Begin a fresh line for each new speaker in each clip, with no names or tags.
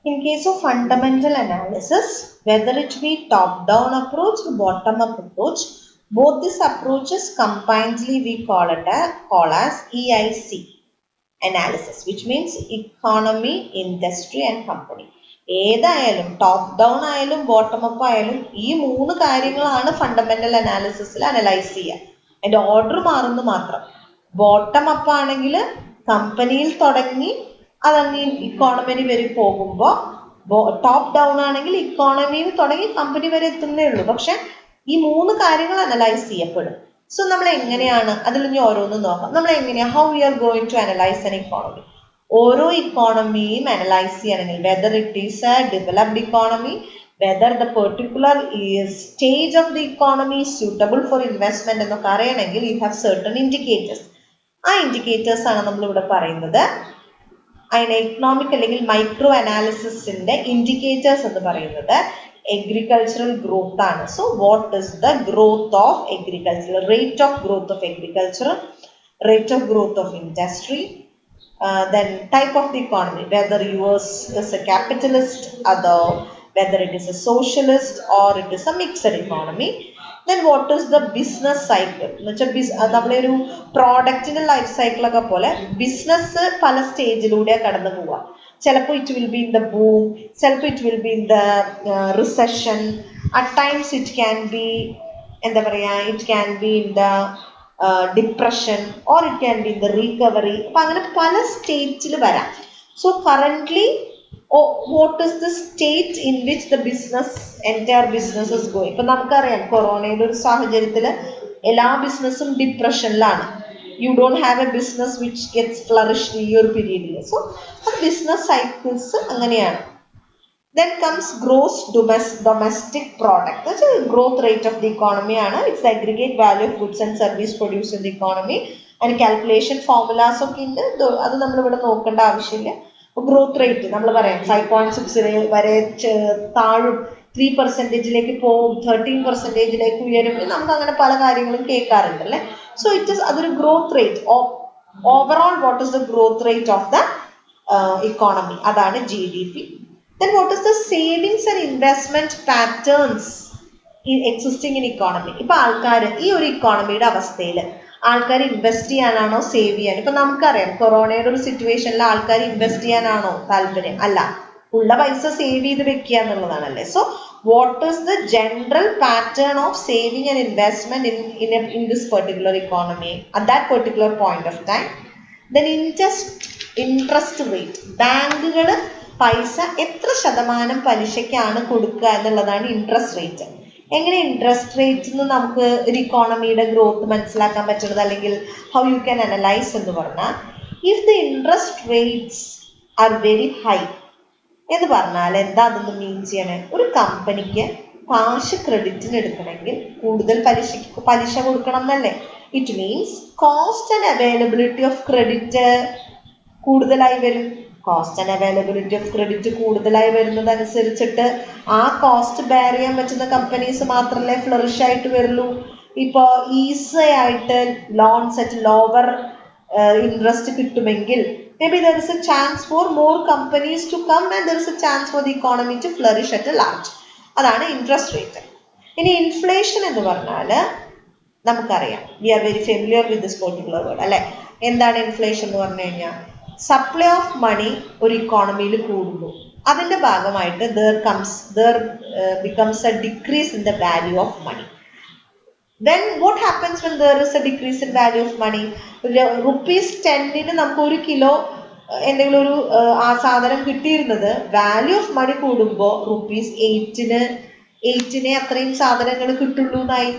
In case of fundamental analysis, whether it be top-down approach or bottom-up approach, both these approaches combinedly we call as EIC analysis, which means economy, industry and company. ഏതായാലും top down ആയാലും bottom up ആയാലും ഈ മൂന്ന് കാര്യങ്ങളാണ് fundamental അനാലിസിസിൽ analyse ചെയ്യുക. അതിന്റെ order മാറുന്നു മാത്രം. ബോട്ടം അപ്പ് ആണെങ്കിൽ കമ്പനിയിൽ തുടങ്ങി അതങ്ങ് ഇക്കോണമി വരെ പോകുമ്പോൾ, ടോപ്പ് ഡൗൺ ആണെങ്കിൽ ഇക്കോണമിയിൽ തുടങ്ങി കമ്പനി വരെ എത്തുന്നേ ഉള്ളൂ. പക്ഷെ ഈ മൂന്ന് കാര്യങ്ങൾ അനലൈസ് ചെയ്യപ്പെടും. സോ നമ്മൾ എങ്ങനെയാണ് അതിൽ ഇനി ഓരോന്നും നോക്കാം. നമ്മൾ എങ്ങനെയാണ് how we are going to analyse an economy. ഓരോ ഇക്കോണമിയും അനലൈസ് ചെയ്യണമെങ്കിൽ whether it is a developed economy, whether the particular stage of the economy is suitable for investment എന്നൊക്കെ അറിയണമെങ്കിൽ യു ഹാവ് സർട്ടൺ ഇൻഡിക്കേറ്റേഴ്സ്. ആ ഇൻഡിക്കേറ്റേഴ്സ് ആണ് നമ്മളിവിടെ പറയുന്നത്. അതിന് എക്കണോമിക് അല്ലെങ്കിൽ മൈക്രോ അനാലിസിസിന്റെ ഇൻഡിക്കേറ്റേഴ്സ് എന്ന് പറയുന്നത് agricultural growth ആണ്. So what is the growth of agriculture, rate of growth of agriculture, rate of growth of industry, then type of the economy, whether yours is a capitalist, whether it is a socialist or it is a mixed economy. Then what is the business cycle എന്ന് വെച്ചാൽ നമ്മളൊരു പ്രോഡക്റ്റിന്റെ life cycle ഒക്കെ പോലെ business പല സ്റ്റേജിലൂടെ കടന്നു പോവുക. ചിലപ്പോൾ it will be in the boom, ചിലപ്പോൾ it will be in the recession, at times it can be എന്താ പറയുക, it can be in the depression or it can be in the recovery. അപ്പം അങ്ങനെ പല സ്റ്റേറ്റിൽ വരാം. So currently what is the state in which the business entire business is going. ഇപ്പം നമുക്കറിയാം കൊറോണയുടെ ഒരു സാഹചര്യത്തിൽ എല്ലാ ബിസിനസ്സും ഡിപ്രഷനിലാണ്. You don't have a business which gets flourished in your period. So business cycles അങ്ങനെയാണ്. Then comes gross domestic product. That's a growth rate of the economy ആണ്. It's the aggregate value of goods and service produced in the economy. And calculation formulas ഒക്കെ ഉണ്ട്. അത് നമ്മളിവിടെ നോക്കേണ്ട ആവശ്യമില്ല. Growth rate നമ്മൾ പറയാം 5.6 വരെ താഴും, 3% പോകും, 13% ഉയരും. നമുക്ക് അങ്ങനെ പല കാര്യങ്ങളും കേൾക്കാറുണ്ട് അല്ലേ. സോ ഇറ്റ് ഇസ് അതൊരു growth rate. Overall what is the growth rate of the economy, അതാണ് GDP. Then what is the savings and investment patterns existing in economy. ഇപ്പൊ ആൾക്കാർ ഈ ഒരു ഇക്കോണമിയുടെ അവസ്ഥയിൽ ആൾക്കാർ ഇൻവെസ്റ്റ് ചെയ്യാനാണോ സേവ് ചെയ്യാൻ? ഇപ്പൊ നമുക്കറിയാം കൊറോണയുടെ ഒരു സിറ്റുവേഷനിൽ ആൾക്കാർ ഇൻവെസ്റ്റ് ചെയ്യാനാണോ താല്പര്യം? അല്ല, ഉള്ള പൈസ സേവ് ചെയ്ത് വെക്കുക എന്നുള്ളതാണല്ലേ. So what is the general pattern of saving and investment in this particular economy at that particular point of time? Then interest rate. ബാങ്കുകൾ പൈസ എത്ര ശതമാനം പലിശയ്ക്കാണ് കൊടുക്കുക എന്നുള്ളതാണ് ഇൻട്രസ്റ്റ് റേറ്റ്. എങ്ങനെ ഇൻട്രസ്റ്റ് റേറ്റിൽ നിന്ന് നമുക്ക് ഒരു ഇക്കോണമിയുടെ ഗ്രോത്ത് മനസ്സിലാക്കാൻ പറ്റുന്നത്, അല്ലെങ്കിൽ ഹൗ യു ക്യാൻ അനലൈസ് എന്ന് പറഞ്ഞാൽ, if the interest rates are very high എന്ന് പറഞ്ഞാൽ എന്താ അതൊന്ന് മീൻ ചെയ്യണേ? ഒരു കമ്പനിക്ക് കാശ് ക്രെഡിറ്റിന് എടുക്കണമെങ്കിൽ കൂടുതൽ പലിശ കൊടുക്കണം എന്നല്ലേ. It means cost and availability of credit കൂടുതലായി വരും. Cost and availability of credit കൂടുതലായി വരുന്നതനുസരിച്ചിട്ട് ആ കോസ്റ്റ് ബെയർ ചെയ്യാൻ പറ്റുന്ന കമ്പനീസ് മാത്രമല്ലേ ഫ്ലറിഷ് ആയിട്ട് വരുള്ളൂ. ഇപ്പോൾ ഈസി ആയിട്ട് ലോൺസ് അറ്റ് ലോവർ ഇൻട്രസ്റ്റ് കിട്ടുമെങ്കിൽ maybe there is a chance for more companies to come and there is a chance for the economy to flourish at a large. അതാണ് interest rate. ഇനി inflation എന്ന് പറഞ്ഞാൽ നമുക്കറിയാം, we are very familiar with this particular word അല്ലെ. എന്താണ് inflation എന്ന് പറഞ്ഞു കഴിഞ്ഞാൽ, സപ്ലൈ ഓഫ് മണി ഒരു ഇക്കോണമിയിൽ കൂടുന്നു, അതിന്റെ ഭാഗമായിട്ട് there becomes a decrease in the value of money. Then what happens when there is a decrease in value of money? ₹10 നമുക്ക് ഒരു കിലോ എന്തെങ്കിലും ഒരു ആ സാധനം കിട്ടിയിരുന്നത് വാല്യൂ ഓഫ് മണി കൂടുമ്പോൾ ₹8 അത്രയും സാധനങ്ങൾ കിട്ടുള്ളൂ എന്നായി.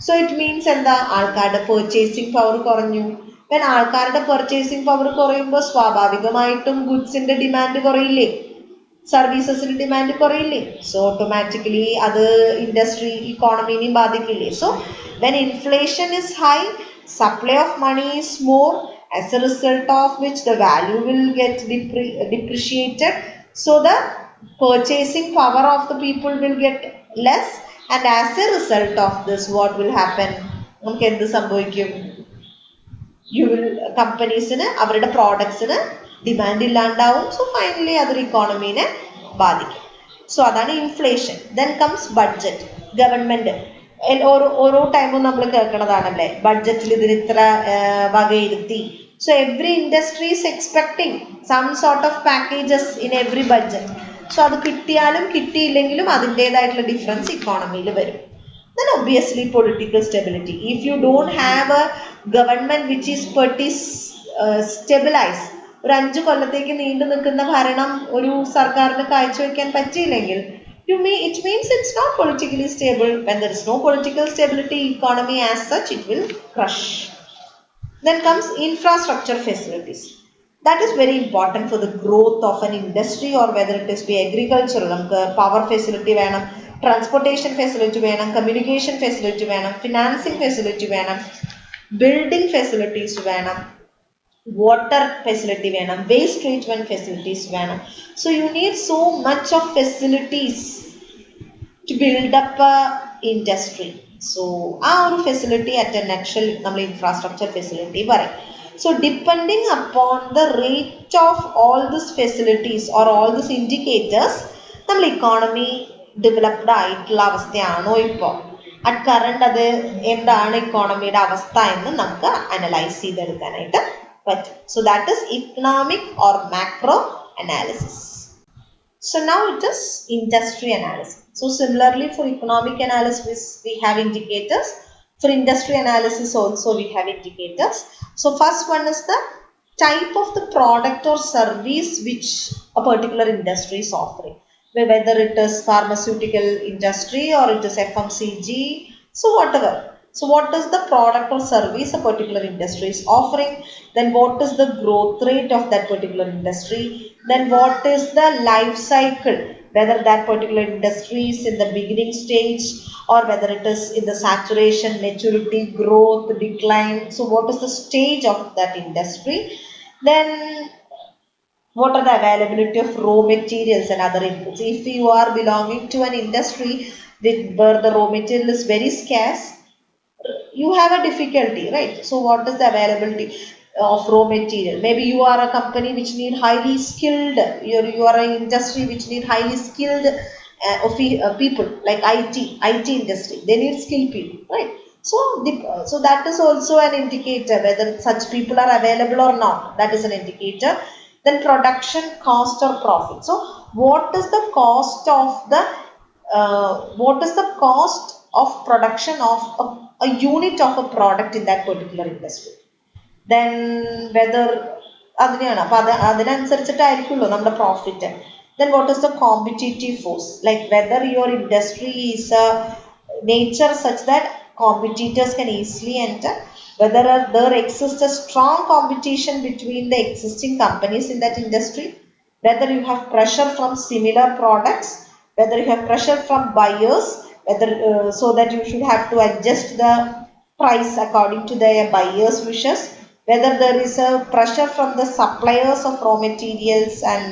സോ ഇറ്റ് മീൻസ് എന്താ, ആൾക്കാരുടെ പെർച്ചേസിങ് പവർ കുറഞ്ഞു. then ആൾക്കാരുടെ പെർച്ചേസിങ് പവർ കുറയുമ്പോൾ സ്വാഭാവികമായിട്ടും ഗുഡ്സിന്റെ ഡിമാൻഡ് കുറയില്ലേ, സർവീസസിന് ഡിമാൻഡ് കുറയില്ലേ. സോ ഓട്ടോമാറ്റിക്കലി അത് ഇൻഡസ്ട്രി ഇക്കോണമിനെയും ബാധിക്കില്ലേ. So when inflation is high, supply of money is more, as a result of which the value will get depreciated. So the purchasing power of the people will get less, and as a result of this what will happen? നമുക്ക് എന്ത് സംഭവിക്കും? കമ്പനീസിന് അവരുടെ പ്രോഡക്ട്സിന് demand ഇല്ലാണ്ടാവും. So finally അതൊരു ഇക്കോണമീനെ ബാധിക്കും. സോ അതാണ് inflation. Then comes budget. Government ഓരോ ടൈമും നമ്മൾ കേൾക്കണതാണല്ലേ, ബഡ്ജറ്റിൽ ഇതിന് ഇത്ര വകയിരുത്തി. So every industry is expecting some sort of packages in every budget. So അത് കിട്ടിയാലും കിട്ടിയില്ലെങ്കിലും അതിൻ്റെതായിട്ടുള്ള ഡിഫറൻസ് ഇക്കോണമിയിൽ വരും. Then obviously political stability. If you don't have a government which is pretty stabilized, ഒരു 5 കൊല്ലത്തേക്ക് നീണ്ടു നിൽക്കുന്ന ഭരണം ഒരു സർക്കാരിന് കാഴ്ചവെക്കാൻ പറ്റിയില്ലെങ്കിൽ it means it's not politically stable. When there is no political stability, economy as such, it will crush. Then comes infrastructure facilities. That is very important for the growth of an industry, or whether it is be agriculture. നമുക്ക് power facility വേണം, transportation facility വേണം, communication facility വേണം, financing facility വേണം, building facilities വേണം, water facility വേണം, waste treatment facilities വേണം. So you need so much of facilities to build up a industry. So ആ ഒരു ഫെസിലിറ്റി അറ്റ് എ നട്ട്ഷെൽ നമ്മൾ ഇൻഫ്രാസ്ട്രക്ചർ ഫെസിലിറ്റി പറയും. So depending upon the rate of all these facilities or all these indicators, നമ്മൾ economy developed ആയിട്ടുള്ള അവസ്ഥയാണോ ഇപ്പോൾ, at current അത് എന്താണ് ഇക്കോണമിയുടെ അവസ്ഥ എന്ന് നമുക്ക് അനലൈസ് ചെയ്തെടുക്കാനായിട്ട് പറ്റും. So that is economic or macro analysis. So now it is industry analysis. So similarly for economic analysis we have indicators. For industry analysis also we have indicators. So first one is the type of the product or service which a particular industry is offering. Whether it is pharmaceutical industry or it is FMCG, so whatever. So what is the product or service a particular industry is offering? Then what is the growth rate of that particular industry? Then what is the life cycle? Whether that particular industry is in the beginning stage or whether it is in the saturation, maturity, growth, decline. So what is the stage of that industry? Then what are the availability of raw materials and other inputs? If you are belonging to an industry where the raw material is very scarce, you have a difficulty, right? So what is the availability of raw material? Maybe you are a company which need highly skilled, you are an industry which need highly skilled people, like IT industry, they need skilled people, right? So that is also an indicator whether such people are available or not. That is an indicator. Then production cost or profit. So what is the cost of the production of a unit of a product in that particular industry? Then whether അതിനെയാണ്, അപ്പൊ അതിനനുസരിച്ചിട്ടായിരിക്കുമല്ലോ നമ്മുടെ profit. Then what is the competitive force? Like whether your industry is a nature such that competitors can easily enter, whether there exists a strong competition between the existing companies in that industry, whether you have pressure from similar products, whether you have pressure from buyers, whether so that you should have to adjust the price according to their buyers' wishes, whether there is a pressure from the suppliers of raw materials and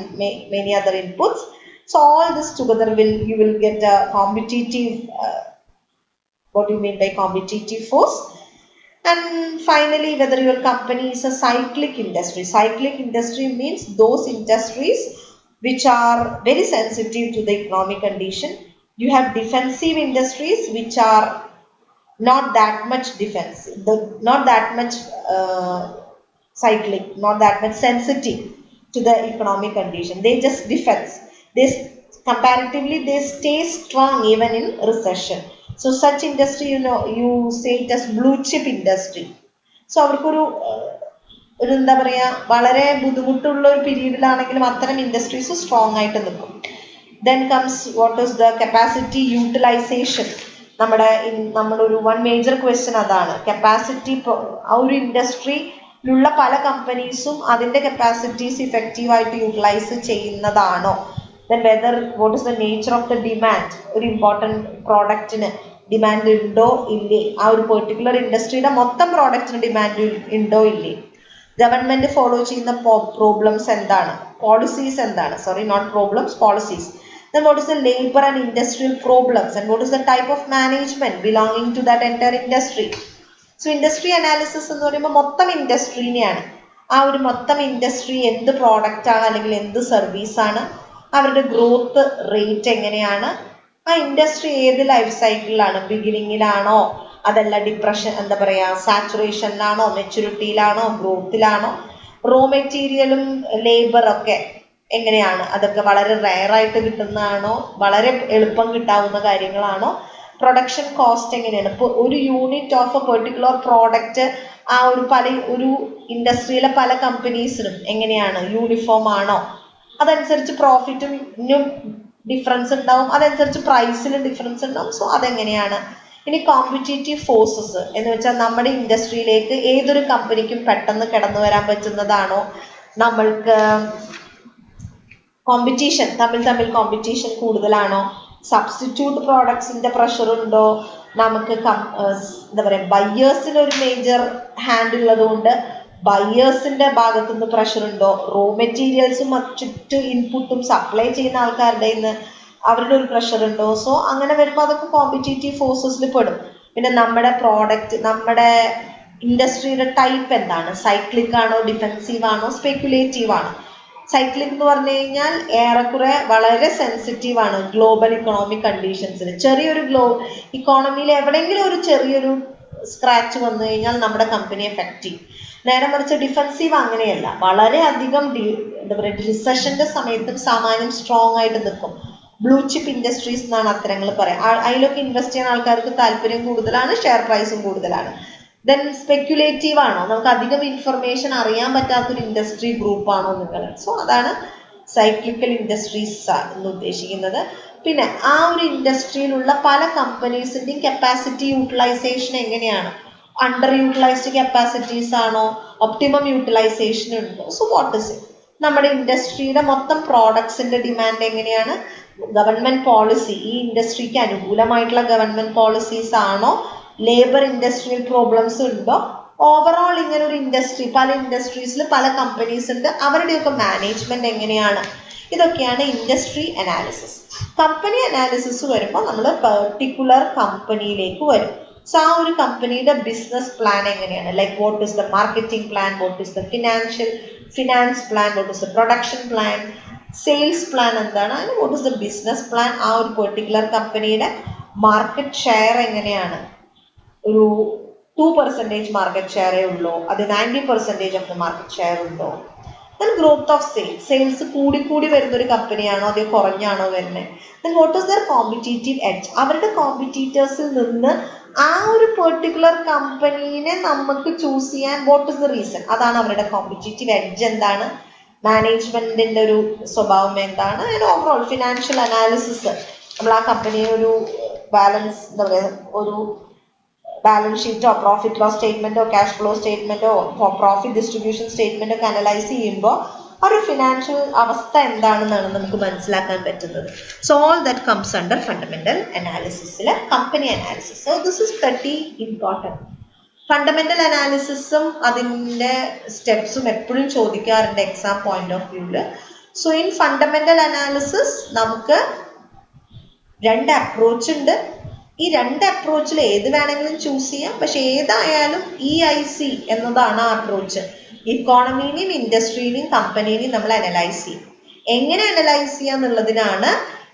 many other inputs. So all this together you will get a competitive, what do you mean by competitive force? And finally, whether your company is a cyclic industry. Cyclic industry means those industries which are very sensitive to the economic condition. You have defensive industries which are not that much defensive, not that much cyclic, not that much sensitive to the economic condition. They just defense. Comparatively they stay strong even in recession. So such industry, you say it as blue chip industry. So അവർക്കൊരു എന്താ പറയുക, വളരെ ബുദ്ധിമുട്ടുള്ള ഒരു പീരീഡിലാണെങ്കിലും അത്തരം industries strong ആയിട്ട് നിൽക്കും. Then comes what is the capacity utilization. നമ്മളൊരു വൺ മേജർ ക്വസ്റ്റ്യൻ അതാണ്, കപ്പാസിറ്റി. ആ ഒരു ഇൻഡസ്ട്രിയിലുള്ള പല കമ്പനീസും അതിൻ്റെ കപ്പാസിറ്റീസ് ഇഫക്റ്റീവായിട്ട് യൂട്ടിലൈസ് ചെയ്യുന്നതാണോ? Then whether what is the nature of the demand, ഒരു ഇമ്പോർട്ടൻറ്റ് പ്രോഡക്റ്റിന് ഡിമാൻഡ് ഉണ്ടോ ഇല്ലേ, ആ ഒരു പെർട്ടിക്കുലർ ഇൻഡസ്ട്രിയുടെ മൊത്തം പ്രോഡക്റ്റിന് ഡിമാൻഡ് ഉണ്ടോ ഇല്ലേ. ഗവൺമെന്റ് ഫോളോ ചെയ്യുന്ന പ്രോബ്ലംസ് എന്താണ്, പോളിസീസ് എന്താണ്, sorry not problems, policies. Then what is the labor and industrial problems, and what is the type of management belonging to that entire industry. So industry analysis എന്ന് പറയുമ്പോൾ മൊത്തം ഇൻഡസ്ട്രീനെയാണ്. ആ ഒരു മൊത്തം industry എന്ത് പ്രോഡക്റ്റ് ആണ് അല്ലെങ്കിൽ എന്ത് സർവീസ് ആണ്, അവരുടെ ഗ്രോത്ത് റേറ്റ് എങ്ങനെയാണ്, ആ ഇൻഡസ്ട്രി ഏത് ലൈഫ് സൈക്കിളിലാണ്, ബിഗിനിങ്ങിലാണോ അതല്ല ഡിപ്രഷൻ എന്താ പറയുക സാച്ചുറേഷനിലാണോ മെച്യൂരിറ്റിയിലാണോ ഗ്രോത്തിലാണോ, റോ മെറ്റീരിയലും ലേബറൊക്കെ എങ്ങനെയാണ്, അതൊക്കെ വളരെ റെയറായിട്ട് കിട്ടുന്നതാണോ വളരെ എളുപ്പം കിട്ടാവുന്ന കാര്യങ്ങളാണോ, പ്രൊഡക്ഷൻ കോസ്റ്റ് എങ്ങനെയാണ്, ഇപ്പോൾ ഒരു unit of A particular product ആ ഒരു ഇൻഡസ്ട്രിയിലെ പല കമ്പനീസിനും എങ്ങനെയാണ് യൂണിഫോം ആണോ, അതനുസരിച്ച് പ്രോഫിറ്റും ഡിഫറൻസ് ഉണ്ടാവും, അതനുസരിച്ച് പ്രൈസിലും ഡിഫറൻസ് ഉണ്ടാവും. സോ അതെങ്ങനെയാണ്. ഇനി കോമ്പറ്റീറ്റീവ് ഫോഴ്സസ് എന്ന് വെച്ചാൽ നമ്മുടെ ഇൻഡസ്ട്രിയിലേക്ക് ഏതൊരു കമ്പനിക്കും പെട്ടെന്ന് കടന്നു വരാൻ പറ്റുന്നതാണോ, നമ്മൾക്ക് കോമ്പറ്റീഷൻ തമ്മിൽ കോമ്പറ്റീഷൻ കൂടുതലാണോ, സബ്സ്റ്റിറ്റ്യൂട്ട് പ്രോഡക്ട്സിന്റെ പ്രഷർ ഉണ്ടോ, നമുക്ക് എന്താ പറയുക ബയ്യേഴ്സിന് ഒരു മേജർ ഹാൻഡ് ഉള്ളത് കൊണ്ട് ബയ്യേഴ്സിന്റെ ഭാഗത്തുനിന്ന് പ്രഷർ ഉണ്ടോ, റോ മെറ്റീരിയൽസും മറ്റു ഇൻപുട്ടും സപ്ലൈ ചെയ്യുന്ന ആൾക്കാരുടെ അവരുടെ ഒരു പ്രഷർ ഉണ്ടോ. സോ അങ്ങനെ വരുമ്പോൾ അതൊക്കെ കോമ്പറ്റീറ്റീവ് ഫോഴ്സസിൽ പെടും. പിന്നെ നമ്മുടെ പ്രോഡക്റ്റ് നമ്മുടെ ഇൻഡസ്ട്രിയുടെ ടൈപ്പ് എന്താണ്, സൈക്ലിക് ആണോ ഡിഫെൻസീവ് ആണോ സ്പെക്കുലേറ്റീവ് ആണോ. സൈക്ലിക് എന്ന് പറഞ്ഞു കഴിഞ്ഞാൽ ഏറെക്കുറെ വളരെ സെൻസിറ്റീവ് ആണ് ഗ്ലോബൽ ഇക്കണോമിക് കണ്ടീഷൻസിൽ. ചെറിയൊരു ഇക്കോണമിയിൽ എവിടെയെങ്കിലും ഒരു ചെറിയൊരു സ്ക്രാച്ച് വന്നു കഴിഞ്ഞാൽ നമ്മുടെ കമ്പനി എഫക്റ്റ് ചെയ്യും. നേരെ മറിച്ച് ഡിഫെൻസീവ് അങ്ങനെയല്ല, വളരെ അധികം എന്താ പറയുക റിസഷന്റെ സമയത്തും സാമാന്യം സ്ട്രോങ് ആയിട്ട് നിൽക്കും. ബ്ലൂ ചിപ്പ് ഇൻഡസ്ട്രീസ് എന്നാണ് അത്തരങ്ങൾ പറയാം. അതിലൊക്കെ ഇൻവെസ്റ്റ് ചെയ്യാൻ ആൾക്കാർക്ക് താല്പര്യം കൂടുതലാണ്, ഷെയർ പ്രൈസും കൂടുതലാണ്. ദെൻ സ്പെക്യുലേറ്റീവ് ആണോ, നമുക്ക് അധികം ഇൻഫർമേഷൻ അറിയാൻ പറ്റാത്തൊരു ഇൻഡസ്ട്രി ഗ്രൂപ്പ് ആണോ നിങ്ങൾ. സോ അതാണ് സൈക്ലിക്കൽ ഇൻഡസ്ട്രീസ് എന്ന് ഉദ്ദേശിക്കുന്നത്. പിന്നെ ആ ഒരു ഇൻഡസ്ട്രിയിലുള്ള പല കമ്പനീസിൻ്റെയും കപ്പാസിറ്റി യൂട്ടിലൈസേഷൻ എങ്ങനെയാണ്, അണ്ടർ യൂട്ടിലൈസ്ഡ് കപ്പാസിറ്റീസ് ആണോ ഒപ്റ്റിമം യൂട്ടിലൈസേഷൻ ഉണ്ടോ. സോ വാട്ട് ഇസ് ഇറ്റ്, നമ്മുടെ ഇൻഡസ്ട്രിയുടെ മൊത്തം പ്രോഡക്ട്സിന്റെ ഡിമാൻഡ് എങ്ങനെയാണ്, ഗവൺമെന്റ് പോളിസി ഈ ഇൻഡസ്ട്രിക്ക് അനുകൂലമായിട്ടുള്ള ഗവൺമെന്റ് പോളിസീസ് ആണോ, ലേബർ ഇൻഡസ്ട്രിയൽ പ്രോബ്ലംസ് ഉണ്ടോ, ഓവറോൾ ഇങ്ങനെ ഒരു ഇൻഡസ്ട്രി പല ഇൻഡസ്ട്രീസിൽ പല കമ്പനീസ് ഉണ്ട്, അവരുടെയൊക്കെ മാനേജ്മെന്റ് എങ്ങനെയാണ്. ഇതൊക്കെയാണ് ഇൻഡസ്ട്രി അനാലിസിസ്. കമ്പനി അനാലിസിസ് വരുമ്പോൾ നമ്മൾ പെർട്ടിക്കുലർ കമ്പനിയിലേക്ക് വരും. സോ ആ ഒരു കമ്പനിയുടെ ബിസിനസ് പ്ലാൻ എങ്ങനെയാണ്, like what is the marketing plan, what is the finance plan, what is the production plan, sales plan എന്താണ്, അതിന് what is the business plan. ആ ഒരു പെർട്ടിക്കുലർ കമ്പനിയുടെ മാർക്കറ്റ് ഷെയർ എങ്ങനെയാണ്, ഒരു 2% മാർക്കറ്റ് ഷെയറേ ഉള്ളൂ, അത് 90% ഓഫ് ദ മാർക്കറ്റ് ഷെയർ ഉണ്ടോ. ദെൻ ഗ്രോത്ത് ഓഫ് സെയിൽസ് കൂടി വരുന്ന ഒരു കമ്പനിയാണോ അതോ കുറഞ്ഞാണോ വരുന്നത്. Then what is there competitive edge, അവരുടെ കോമ്പറ്റീറ്റേഴ്സിൽ നിന്ന് ആ ഒരു പെർട്ടിക്കുലർ കമ്പനീനെ നമുക്ക് ചൂസ് ചെയ്യാൻ വാട്ട് ഇസ് ദ റീസൺ, അതാണ് അവരുടെ കോമ്പറ്റീറ്റീവ് എഡ്ജ് എന്താണ്, മാനേജ്മെന്റിന്റെ ഒരു സ്വഭാവം എന്താണ്. അതിന് ഓവറോൾ ഫിനാൻഷ്യൽ അനാലിസിസ് നമ്മൾ ആ കമ്പനിയെ ഒരു ബാലൻസ് എന്താ പറയുക ഒരു ബാലൻസ് ഷീറ്റോ പ്രോഫിറ്റ് ലോസ് സ്റ്റേറ്റ്മെന്റോ ക്യാഷ് ഫ്ലോ സ്റ്റേറ്റ്മെന്റോ പ്രോഫിറ്റ് ഡിസ്ട്രിബ്യൂഷൻ സ്റ്റേറ്റ്മെന്റ് ഒക്കെ അനലൈസ് ചെയ്യുമ്പോൾ ഒരു ഫിനാൻഷ്യൽ അവസ്ഥ എന്താണെന്നാണ് നമുക്ക് മനസ്സിലാക്കാൻ പറ്റുന്നത്. So all that comes under fundamental അനാലിസിസിലെ company analysis. So this is very important. Fundamental അനാലിസിസും അതിൻ്റെ സ്റ്റെപ്സും എപ്പോഴും ചോദിക്കാറുണ്ട് എക്സാം പോയിന്റ് ഓഫ് വ്യൂവില്. സോ ഇൻ ഫണ്ടമെന്റൽ അനാലിസിസ് നമുക്ക് 2 അപ്രോച്ച് ഉണ്ട്. ഈ 2 അപ്രോച്ചിൽ ഏത് വേണമെങ്കിലും ചൂസ് ചെയ്യാം. പക്ഷെ ഏതായാലും EIC എന്നതാണ് ആ അപ്രോച്ച്. ഇക്കോണമീനെയും ഇൻഡസ്ട്രീനെയും കമ്പനീനെയും നമ്മൾ അനലൈസ് ചെയ്യും. എങ്ങനെ അനലൈസ് ചെയ്യാന്നുള്ളതിനാണ്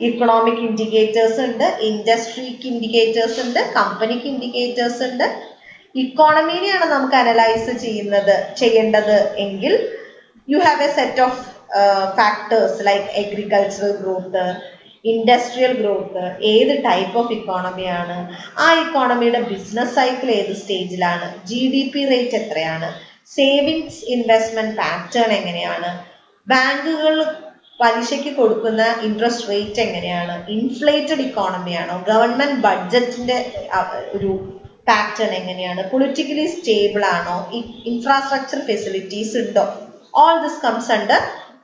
ഇക്കണോമിക് ഇൻഡിക്കേറ്റേഴ്സ് ഉണ്ട്, ഇൻഡസ്ട്രിക്ക് ഇൻഡിക്കേറ്റേഴ്സ് ഉണ്ട്, കമ്പനിക്ക് ഇൻഡിക്കേറ്റേഴ്സ് ഉണ്ട്. ഇക്കോണമീനെയാണ് നമുക്ക് അനലൈസ് ചെയ്യേണ്ടത് എങ്കിൽ you have A set of factors like agricultural growth, industrial growth, ഏത് ടൈപ്പ് ഓഫ് ഇക്കോണമിയാണ്, ആ ഇക്കോണമിയുടെ ബിസിനസ് സൈക്കിൾ ഏത് സ്റ്റേജിലാണ്, GDP റേറ്റ് എത്രയാണ്, സേവിങ്സ് ഇൻവെസ്റ്റ്മെന്റ് പാറ്റേൺ എങ്ങനെയാണ്, ബാങ്കുകൾ പലിശയ്ക്ക് കൊടുക്കുന്ന ഇൻട്രസ്റ്റ് റേറ്റ് എങ്ങനെയാണ്, ഇൻഫ്ലേറ്റഡ് ഇക്കോണമിയാണോ, ഗവൺമെന്റ് ബഡ്ജറ്റിന്റെ ഒരു പാറ്റേൺ എങ്ങനെയാണ്, പൊളിറ്റിക്കലി സ്റ്റേബിൾ ആണോ, ഇൻഫ്രാസ്ട്രക്ചർ ഫെസിലിറ്റീസ് ഉണ്ടോ. All this comes under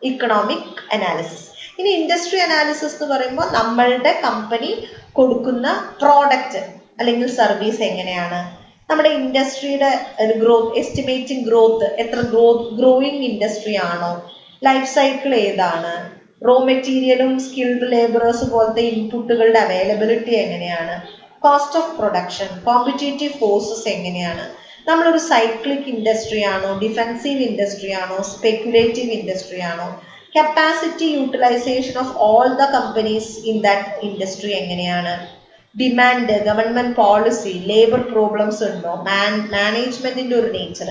economic analysis. ഇനി ഇൻഡസ്ട്രി അനാലിസിസ് എന്ന് പറയുമ്പോൾ നമ്മളുടെ കമ്പനി കൊടുക്കുന്ന പ്രോഡക്റ്റ് അല്ലെങ്കിൽ സർവീസ് എങ്ങനെയാണ്, നമ്മുടെ ഇൻഡസ്ട്രിയുടെ ഗ്രോത്ത്, എസ്റ്റിമേറ്റിംഗ് ഗ്രോത്ത്, എത്ര ഗ്രോയിങ് ഇൻഡസ്ട്രി ആണോ, ലൈഫ് സൈക്കിൾ ഏതാണ്, റോ മെറ്റീരിയലും സ്കിൽഡ് ലേബറേഴ്സ് പോലത്തെ ഇൻപുട്ടുകളുടെ അവൈലബിലിറ്റി എങ്ങനെയാണ്, cost of production, competitive forces എങ്ങനെയാണ്, നമ്മളൊരു സൈക്ലിക് ഇൻഡസ്ട്രി ആണോ, ഡിഫെൻസീവ് ഇൻഡസ്ട്രി ആണോ, സ്പെക്കുലേറ്റീവ് ഇൻഡസ്ട്രി ആണോ, Capacity utilization of all the companies in that industry എങ്ങനെയാണ്, demand, government policy, labour problems ഉണ്ടോ, മാനേജ്മെന്റിന്റെ ഒരു nature,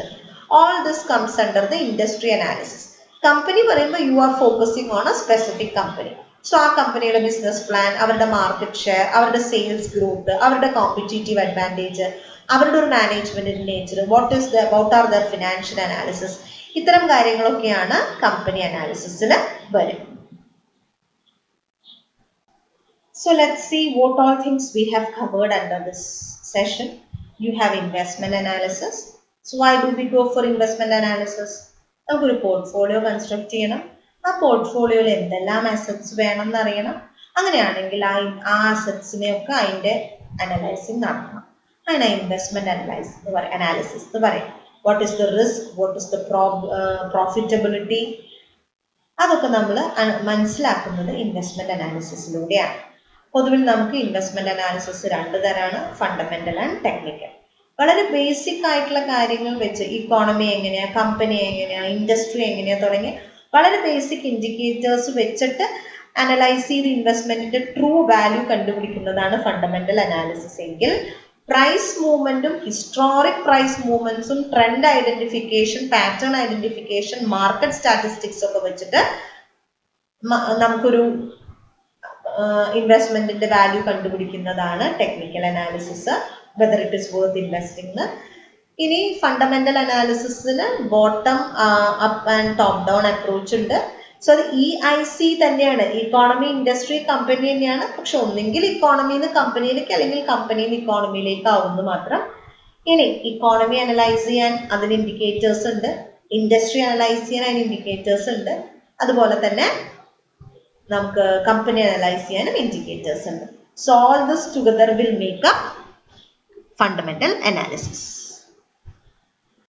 all this comes under the industry analysis. Company പറയുമ്പോൾ you are focusing on a specific company. So ആ കമ്പനിയുടെ business plan, അവരുടെ market share, അവരുടെ sales growth, അവരുടെ കോമ്പറ്റീറ്റീവ് അഡ്വാൻറ്റേജ്, അവരുടെ ഒരു മാനേജ്മെന്റിന്റെ nature, what are their financial analysis, ഇത്തരം കാര്യങ്ങളൊക്കെയാണ് കമ്പനി അനാലിസിസിൽ വരും. So let's see what all things we have covered under this session. You have investment analysis. So why do we go for investment analysis? നമുക്കൊരു portfolio construct ചെയ്യണം. ആ പോർട്ട്ഫോളിയോയിൽ എന്തെല്ലാം assets വേണം എന്നറിയണം. അങ്ങനെയാണെങ്കിൽ ആ അസറ്റ്സിനെയൊക്കെ അതിൻ്റെ അനലൈസിങ് നടത്തണം. അങ്ങനെ ഇൻവെസ്റ്റ്മെന്റ് അനാലിസിസ് എന്ന് പറയും. What is the risk, what is the profitability, അതൊക്കെ നമ്മൾ മനസ്സിലാക്കുന്നത് ഇൻവെസ്റ്റ്മെന്റ് അനാലിസിസിലൂടെയാണ്. പൊതുവിൽ നമുക്ക് ഇൻവെസ്റ്റ്മെന്റ് അനാലിസിസ് രണ്ട് തരമാണ്, ഫണ്ടമെന്റൽ ആൻഡ് ടെക്നിക്കൽ. വളരെ ബേസിക് ആയിട്ടുള്ള കാര്യങ്ങൾ വെച്ച് ഇക്കോണമി എങ്ങനെയാ, കമ്പനി എങ്ങനെയാ, ഇൻഡസ്ട്രി എങ്ങനെയാ തുടങ്ങി വളരെ ബേസിക് ഇൻഡിക്കേറ്റേഴ്സ് വെച്ചിട്ട് അനലൈസ് ചെയ്ത് ഇൻവെസ്റ്റ്മെന്റിന്റെ ട്രൂ വാല്യൂ കണ്ടുപിടിക്കുന്നതാണ് ഫണ്ടമെന്റൽ അനാലിസിസ് എങ്കിൽ, പ്രൈസ് മൂവ്മെന്റും ഹിസ്റ്റോറിക് പ്രൈസ് മൂവ്മെന്റ്സും trend identification, pattern identification, market statistics ഒക്കെ വെച്ചിട്ട് നമുക്കൊരു ഇൻവെസ്റ്റ്മെന്റിന്റെ വാല്യൂ കണ്ടുപിടിക്കുന്നതാണ് technical analysis, whether it is worth investing. ഇനി ഫണ്ടമെന്റൽ അനാലിസിസിന് bottom up and top down approach ഉണ്ട്. സോ അത് EIC തന്നെയാണ്, ഇക്കോണമി, ഇൻഡസ്ട്രി, കമ്പനി തന്നെയാണ്. പക്ഷെ ഒന്നെങ്കിൽ ഇക്കോണമിന്ന് കമ്പനിയിലേക്ക് അല്ലെങ്കിൽ കമ്പനിന്ന് ഇക്കോണമിയിലേക്ക് ആവുന്നു മാത്രം. ഇനി ഇക്കോണമി അനലൈസ് ചെയ്യാൻ അതിന് ഇൻഡിക്കേറ്റേഴ്സ് ഉണ്ട്, ഇൻഡസ്ട്രി അനലൈസ് ചെയ്യാൻ അതിന് ഇൻഡിക്കേറ്റേഴ്സ് ഉണ്ട്, അതുപോലെ തന്നെ നമുക്ക് കമ്പനി അനലൈസ് ചെയ്യാനും ഇൻഡിക്കേറ്റേഴ്സ് ഉണ്ട്. So all this together will make a fundamental analysis.